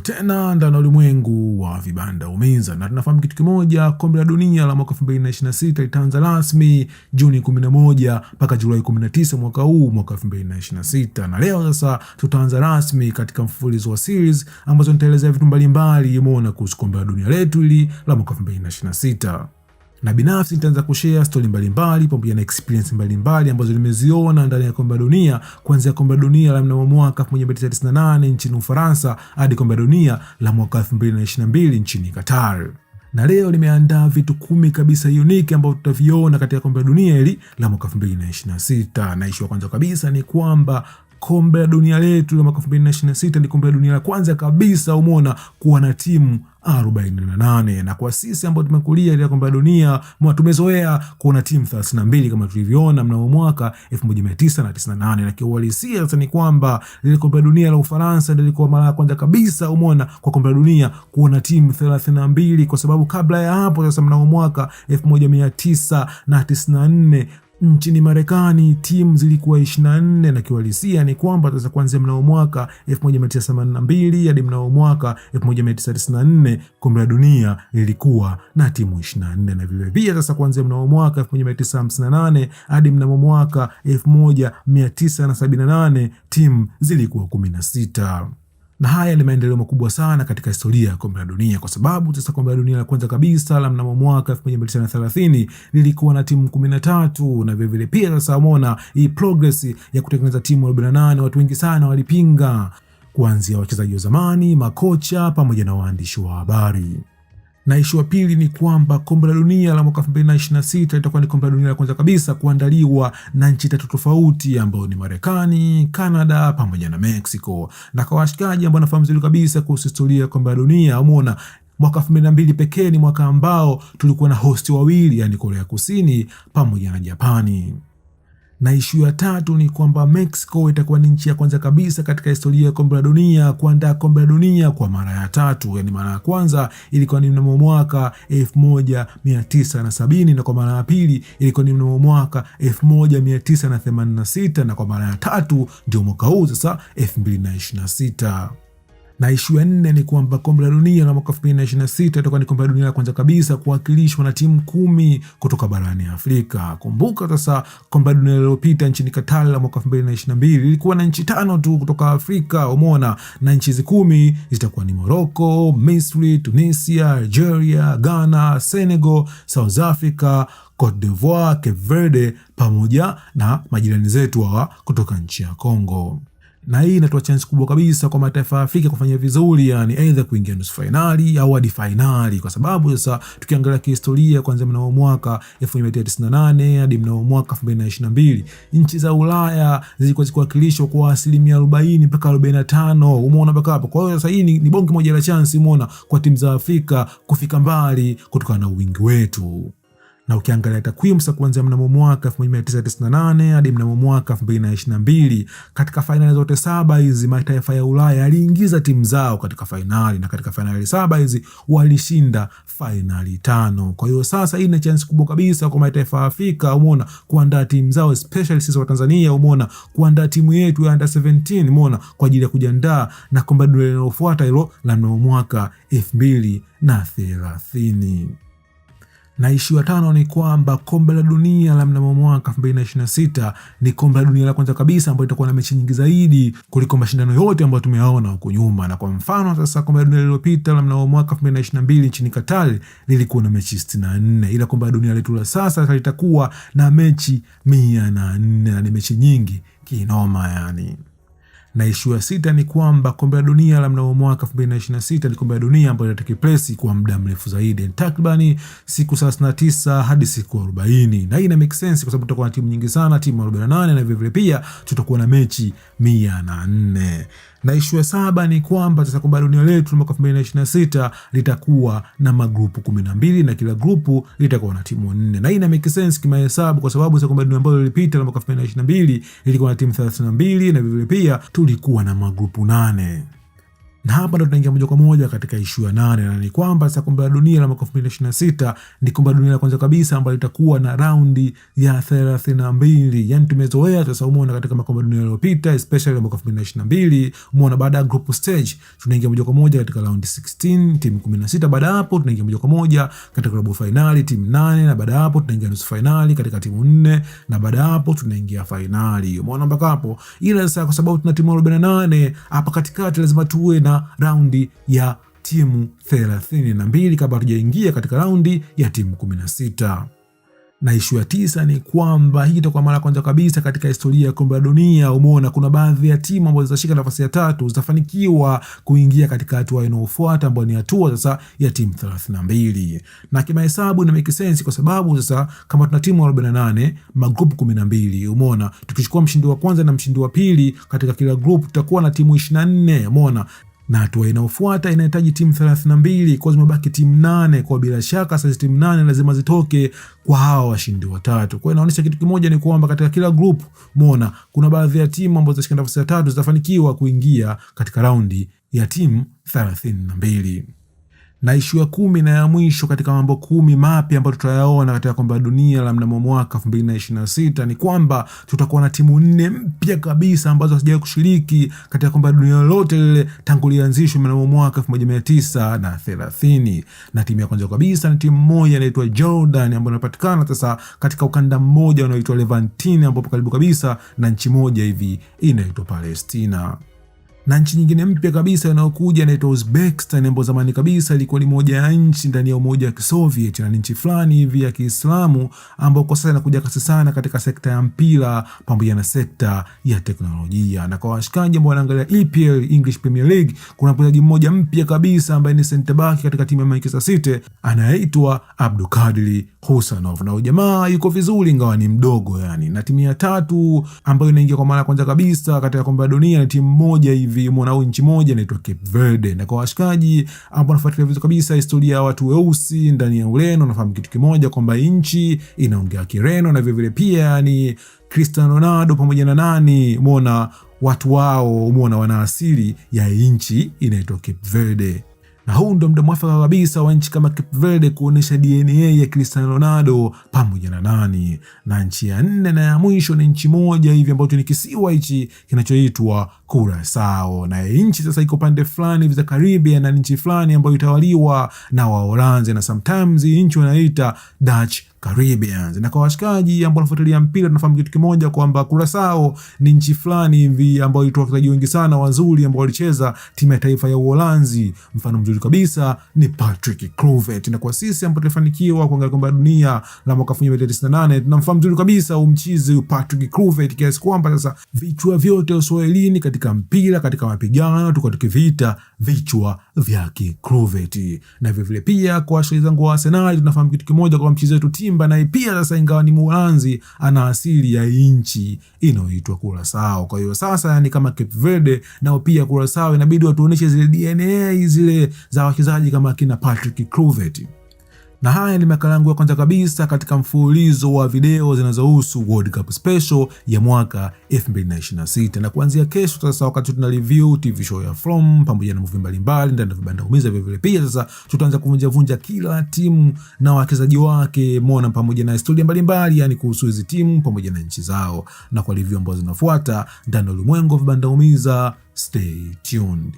Karibu tena ndani ya ulimwengu wa vibanda umenza, na tunafahamu kitu kimoja, kombe la dunia la mwaka 2026 litaanza rasmi Juni 11 mpaka Julai 19 mwaka huu, mwaka 2026. Na leo sasa tutaanza rasmi katika mfululizo wa series ambazo nitaelezea vitu mbalimbali umeona kuhusu kombe la dunia letu hili la mwaka 2026. Na binafsi nitaanza kushare story mbalimbali pamoja na experience mbalimbali ambazo nimeziona ndani ya kombe la dunia, kuanzia kombe la dunia la mnamo mwaka 1998 nchini Ufaransa hadi kombe la dunia la mwaka 2022 nchini Qatar. Na leo nimeandaa vitu 10 kabisa unique ambavyo tutaviona katika kombe la dunia hili la mwaka 2026. Na issue ya kwanza kabisa ni kwamba kombe la dunia letu la mwaka 2026 ni kombe la dunia la kwanza kabisa umeona kuwa na timu 48. Na kwa sisi ambao tumekulia ile kombe la dunia tumezoea kuona timu 32 kama tulivyoona mnamo mwaka 1998. Na kiuhalisia sasa ni kwamba ile kombe la dunia la Ufaransa ndio ilikuwa mara ya kwanza kabisa umeona kwa kombe la dunia kuona timu 32, kwa sababu kabla ya hapo sasa mnamo mwaka 1994 nchini Marekani timu zilikuwa 24. Na kiuhalisia ni kwamba sasa kuanzia mnamo mwaka 1982 hadi mnamo mwaka 1994 kombe la dunia lilikuwa na timu 24. Na vile vile sasa kuanzia mnamo mwaka 1958 hadi mnamo mwaka 1978 timu zilikuwa 16. Na haya ni maendeleo makubwa sana katika historia ya kombe la dunia, kwa sababu sasa kombe la dunia la kwanza kabisa la mnamo mwaka 1930 lilikuwa na timu 13. Na vile vile pia sasa umeona hii progress ya kutengeneza timu 48 watu wengi sana walipinga, kuanzia wachezaji wa zamani, makocha pamoja na waandishi wa habari. Na issue ya pili ni kwamba kombe la dunia la mwaka 2026 litakuwa ni kombe la dunia la kwanza kabisa kuandaliwa na nchi 3 tofauti ambao ni Marekani, Canada pamoja na Mexico. Na kwa washikaji ambao nafahamu vizuri kabisa kuhusu historia ya kombe la dunia, umeona mwaka 2002 pekee ni mwaka ambao tulikuwa na host wawili, yani Korea Kusini pamoja na Japani. Na issue ya tatu ni kwamba Mexico itakuwa ni nchi ya kwanza kabisa katika historia ya kombe la dunia kuandaa kombe la dunia kwa mara ya 3. Yani mara ya kwanza ilikuwa ni mnamo mwaka 1970, na kwa mara ya pili ilikuwa ni mnamo mwaka 1986, na kwa mara ya 3 ndio mwaka huu sasa 2026. Na issue ya 4 ni kwamba kombe la dunia la mwaka 2026 itakuwa ni kombe la dunia la kwanza kabisa kuwakilishwa na timu 10 kutoka barani Afrika. Kumbuka sasa kombe la dunia lililopita nchini Qatar la mwaka 2022 ilikuwa na nchi 5 tu kutoka Afrika umeona, na nchi hizi 10 zitakuwa ni Morocco, Misri, Tunisia, Algeria, Ghana, Senegal, South Africa, Cote d'Ivoire, Cape Verde pamoja na majirani zetu hawa kutoka nchi ya Kongo. Na hii inatoa chance kubwa kabisa kwa mataifa ya Afrika kufanya vizuri, yani either kuingia nusu finali au hadi finali, kwa sababu sasa tukiangalia kihistoria kuanzia mnamo mwaka 1998 hadi mnamo mwaka 2022 nchi za Ulaya zilikuwa zikiwakilishwa kwa asilimia 40 mpaka 45 umeona mpaka hapo. Kwa hiyo sasa hii ni bonge moja la chance umeona kwa timu za Afrika kufika mbali kutokana na wingi wetu. Na ukiangalia takwimu sasa kuanzia mnamo mwaka 1998 hadi mnamo mwaka 2022 katika finali zote 7 hizi mataifa ya Ulaya yaliingiza timu zao katika finali, na katika finali 7 hizi walishinda finali 5. Kwa hiyo sasa hii ni chance kubwa kabisa kwa mataifa ya Afrika umeona kuandaa timu zao, especially sisi wa Tanzania umeona kuandaa timu yetu ya under 17 umeona kwa ajili ya kujiandaa na kombe la dunia linalofuata hilo la mnamo mwaka 2030. Na issue ya 5 ni kwamba kombe la dunia la mnamo mwaka 2026 ni kombe la dunia la kwanza kabisa ambayo itakuwa na mechi nyingi zaidi kuliko mashindano yote ambayo tumeyaona huko nyuma. Na kwa mfano sasa kombe la dunia lililopita la mnamo mwaka 2022 nchini Qatar lilikuwa na mechi 64, ila kombe la dunia letu la sasa litakuwa na mechi 104, na ni mechi nyingi kinoma yani. Na issue ya 6 ni kwamba kombe la dunia la mnamo mwaka 2026 ni kombe la dunia ambayo itakiplesi kwa muda mrefu zaidi, takribani siku 39 hadi siku 40. Na hii ina make sense kwa sababu tutakuwa na timu nyingi sana, timu 48, na vile pia tutakuwa na mechi 104. Na issue ya 7 ni kwamba sasa kombe la dunia letu mwaka 2026 litakuwa na magrupu 12, na kila grupu litakuwa na timu 4. Na hii ina make sense kimahesabu kwa sababu sasa kombe la dunia ambalo lilipita la mwaka 2022 lilikuwa na timu 32, na vile pia tulikuwa na magrupu 8. Na hapa ndo tunaingia moja kwa moja katika issue ya 8, na ni kwamba sasa kombe la dunia la mwaka 2026 ni kombe la dunia la kwanza kabisa ambalo litakuwa na raundi ya 32. Yani tumezoea sasa, umeona katika makombe ya dunia yaliyopita, especially mwaka 2022, umeona baada ya group stage tunaingia moja kwa moja katika round 16, timu 16. Baada hapo tunaingia moja kwa moja katika robo finali, timu 8, na baada hapo tunaingia nusu finali katika timu 4, na baada hapo tunaingia finali. Umeona mpaka hapo. Ila sasa kwa sababu tuna timu 48 hapa katikati, lazima tuwe na raundi ya timu 32 kabla tujaingia katika raundi ya timu 16. Na issue ya 9 ni kwamba hii itakuwa mara kwanza kabisa katika historia ya kombe la dunia, umeona kuna baadhi ya timu ambazo zitashika nafasi ya 3 zitafanikiwa kuingia katika hatua inayofuata ambayo ni hatua sasa ya timu 32. Na kimahesabu ina make sense kwa sababu sasa kama tuna timu 48, magrupu 12, umeona tukichukua mshindi wa kwanza na mshindi wa pili katika kila group tutakuwa na timu 24, umeona. Na hatua inayofuata inahitaji timu 32, kwa zimebaki timu 8, kwa bila shaka sasa timu 8 lazima zitoke kwa hawa washindi watatu. Kwa hiyo inaonyesha kitu kimoja, ni kwamba katika kila group umeona kuna baadhi ya timu ambazo zitashika nafasi ya 3 zitafanikiwa kuingia katika raundi ya timu 32. Na issue ya 10 na ya mwisho katika mambo 10 mapya ambayo tutayaona katika kombe la dunia la mnamo mwaka 2026 ni kwamba tutakuwa na timu 4 mpya kabisa ambazo hazijawahi kushiriki katika kombe la dunia lolote lile tangu lianzishwe mnamo mwaka 1930. Na timu ya kwanza kabisa ni timu moja inaitwa Jordan ambayo inapatikana sasa katika ukanda mmoja unaoitwa Levantine, ambapo karibu kabisa na nchi moja hivi inaitwa Palestina. Na nchi nyingine mpya kabisa inayokuja inaitwa Uzbekistan, ambayo zamani kabisa ilikuwa ni moja ya nchi ndani ya Umoja wa Kisoviet, na nchi fulani hivi ya Kiislamu ambayo kwa sasa inakuja kasi sana katika sekta ya mpira pamoja na sekta ya teknolojia. Na kwa washikaji ambao wanaangalia EPL, English Premier League, kuna mchezaji mmoja mpya kabisa ambaye ni center back katika timu ya Manchester City, anaitwa Abdulkadir Husanov. Na jamaa yuko vizuri ingawa ni mdogo yani. Na timu ya 3 ambayo inaingia kwa mara ya kwanza kabisa katika kombe la dunia ni timu moja hivi, umeona nchi moja inaitwa Cape Verde. Na kwa washikaji ambao wanafuatilia vizuri kabisa historia ya watu weusi ndani ya Ureno, nafahamu kitu kimoja kwamba nchi inaongea Kireno, na vile vile pia ni Cristiano Ronaldo pamoja na nani, umeona watu wao, umeona wana asili ya nchi inaitwa Cape Verde. Na huu ndo muda mwafaka kabisa wa nchi kama Cape Verde kuonesha DNA ya Cristiano Ronaldo pamoja na nani. Na nchi ya 4 na ya mwisho ni nchi moja hivi ambayo ni kisiwa hichi kinachoitwa Curaçao. Na nchi sasa iko pande fulani hivi za Caribbean, na nchi fulani ambayo itawaliwa na Waholanzi, na sometimes nchi wanaita Dutch Caribbeans. Na kwa washikaji ambao wanafuatilia mpira tunafahamu kitu kimoja kwamba Curaçao ni nchi fulani hivi ambayo ilitoa wachezaji wengi sana wazuri ambao walicheza timu ya taifa ya Uholanzi. Mfano mzuri kabisa ni Patrick Kluivert. Na kwa sisi ambao tulifanikiwa kuangalia kombe la dunia la mwaka 1998 tunamfahamu mzuri kabisa umchizi Patrick Kluivert, kiasi kwamba sasa vichwa vyote Uswahilini katika mpira, katika mapigano tuko tukiviita vichwa vya Kluivert. Na vile vile pia kwa washabiki zangu wa Arsenal tunafahamu kitu kimoja kwa mchezo wetu Timba, na pia sasa ingawa ni Mholanzi ana asili ya nchi inayoitwa Curaçao. Kwa hiyo sasa yani kama Cape Verde nao pia Curaçao inabidi watuoneshe zile DNA zile za wachezaji kama kina Patrick Kluivert. Na haya ni makala yangu ya kwanza kabisa katika mfululizo wa video zinazohusu World Cup Special ya mwaka 2026. Na kuanzia kesho sasa, wakati tuna review TV show ya From pamoja na movie mbalimbali ndani ya vibanda umiza vile pia sasa tutaanza kuvunja kila timu na wachezaji wake, muona pamoja na historia mbalimbali yani kuhusu hizo timu pamoja na nchi zao. Na kwa review ambazo zinafuata ndani ya ulimwengu vibanda umiza, stay tuned.